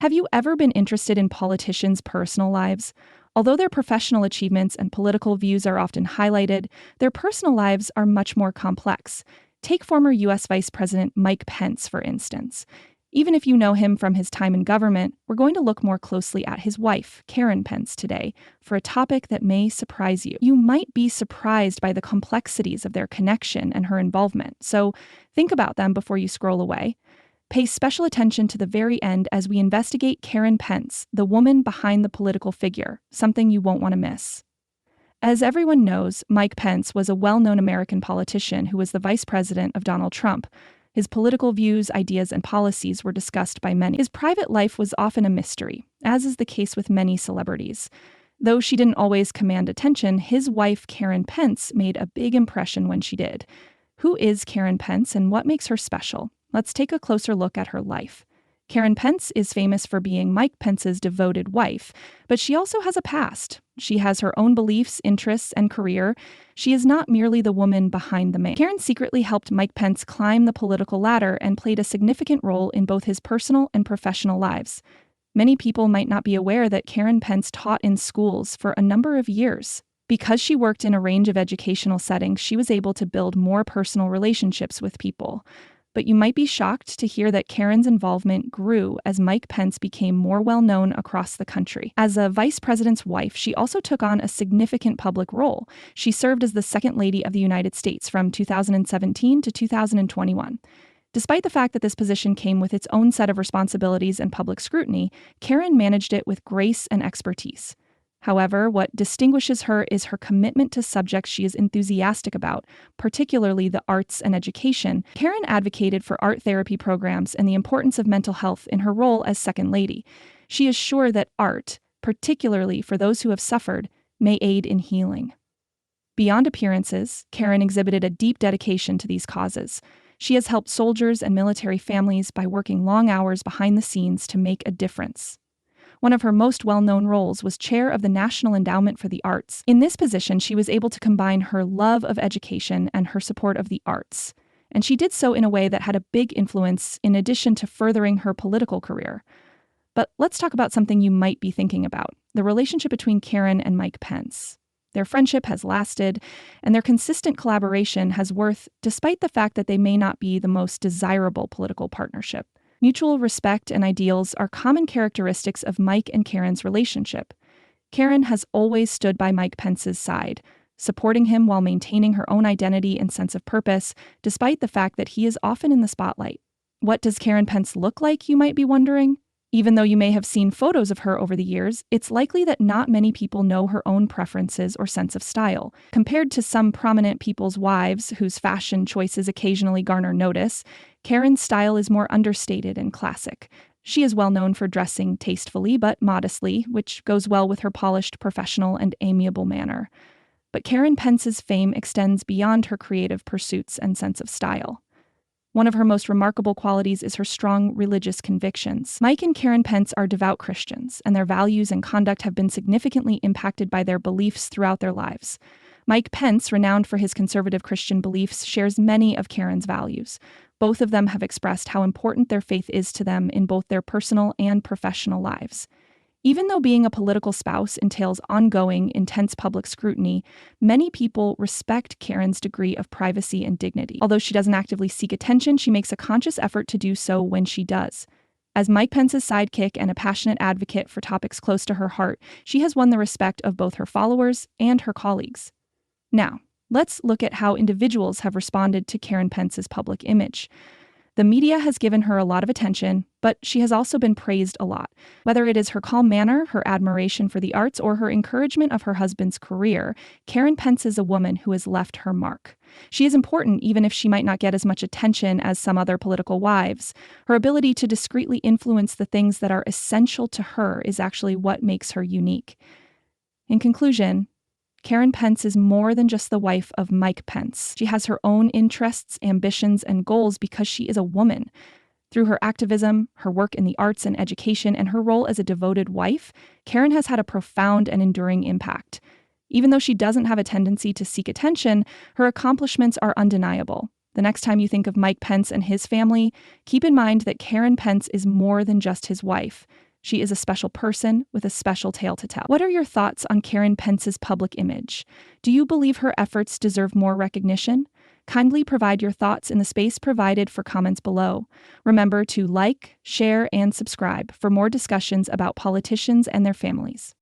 Have you ever been interested in politicians' personal lives? Although their professional achievements and political views are often highlighted, their personal lives are much more complex. Take former U.S. Vice President Mike Pence, for instance. Even if you know him from his time in government, we're going to look more closely at his wife, Karen Pence, today, for a topic that may surprise you. You might be surprised by the complexities of their connection and her involvement, so think about them before you scroll away. Pay special attention to the very end as we investigate Karen Pence, the woman behind the political figure, something you won't want to miss. As everyone knows, Mike Pence was a well-known American politician who was the vice president of Donald Trump. His political views, ideas, and policies were discussed by many. His private life was often a mystery, as is the case with many celebrities. Though she didn't always command attention, his wife, Karen Pence, made a big impression when she did. Who is Karen Pence and what makes her special? Let's take a closer look at her life. Karen Pence is famous for being Mike Pence's devoted wife, but she also has a past. She has her own beliefs, interests, and career. She is not merely the woman behind the man. Karen secretly helped Mike Pence climb the political ladder and played a significant role in both his personal and professional lives. Many people might not be aware that Karen Pence taught in schools for a number of years. Because she worked in a range of educational settings, she was able to build more personal relationships with people. But you might be shocked to hear that Karen's involvement grew as Mike Pence became more well-known across the country. As a vice president's wife, she also took on a significant public role. She served as the Second Lady of the United States from 2017 to 2021. Despite the fact that this position came with its own set of responsibilities and public scrutiny, Karen managed it with grace and expertise. However, what distinguishes her is her commitment to subjects she is enthusiastic about, particularly the arts and education. Karen advocated for art therapy programs and the importance of mental health in her role as Second Lady. She is sure that art, particularly for those who have suffered, may aid in healing. Beyond appearances, Karen exhibited a deep dedication to these causes. She has helped soldiers and military families by working long hours behind the scenes to make a difference. One of her most well-known roles was chair of the National Endowment for the Arts. In this position, she was able to combine her love of education and her support of the arts. And she did so in a way that had a big influence in addition to furthering her political career. But let's talk about something you might be thinking about: the relationship between Karen and Mike Pence. Their friendship has lasted, and their consistent collaboration has worth, despite the fact that they may not be the most desirable political partnership. Mutual respect and ideals are common characteristics of Mike and Karen's relationship. Karen has always stood by Mike Pence's side, supporting him while maintaining her own identity and sense of purpose, despite the fact that he is often in the spotlight. What does Karen Pence look like, you might be wondering? Even though you may have seen photos of her over the years, it's likely that not many people know her own preferences or sense of style. Compared to some prominent people's wives whose fashion choices occasionally garner notice, Karen's style is more understated and classic. She is well known for dressing tastefully but modestly, which goes well with her polished, professional, and amiable manner. But Karen Pence's fame extends beyond her creative pursuits and sense of style. One of her most remarkable qualities is her strong religious convictions. Mike and Karen Pence are devout Christians, and their values and conduct have been significantly impacted by their beliefs throughout their lives. Mike Pence, renowned for his conservative Christian beliefs, shares many of Karen's values. Both of them have expressed how important their faith is to them in both their personal and professional lives. Even though being a political spouse entails ongoing, intense public scrutiny, many people respect Karen's degree of privacy and dignity. Although she doesn't actively seek attention, she makes a conscious effort to do so when she does. As Mike Pence's sidekick and a passionate advocate for topics close to her heart, she has won the respect of both her followers and her colleagues. Now, let's look at how individuals have responded to Karen Pence's public image. The media has given her a lot of attention, but she has also been praised a lot. Whether it is her calm manner, her admiration for the arts, or her encouragement of her husband's career, Karen Pence is a woman who has left her mark. She is important even if she might not get as much attention as some other political wives. Her ability to discreetly influence the things that are essential to her is actually what makes her unique. In conclusion, Karen Pence is more than just the wife of Mike Pence. She has her own interests, ambitions, and goals because she is a woman. Through her activism, her work in the arts and education, and her role as a devoted wife, Karen has had a profound and enduring impact. Even though she doesn't have a tendency to seek attention, her accomplishments are undeniable. The next time you think of Mike Pence and his family, keep in mind that Karen Pence is more than just his wife. She is a special person with a special tale to tell. What are your thoughts on Karen Pence's public image? Do you believe her efforts deserve more recognition? Kindly provide your thoughts in the space provided for comments below. Remember to like, share, and subscribe for more discussions about politicians and their families.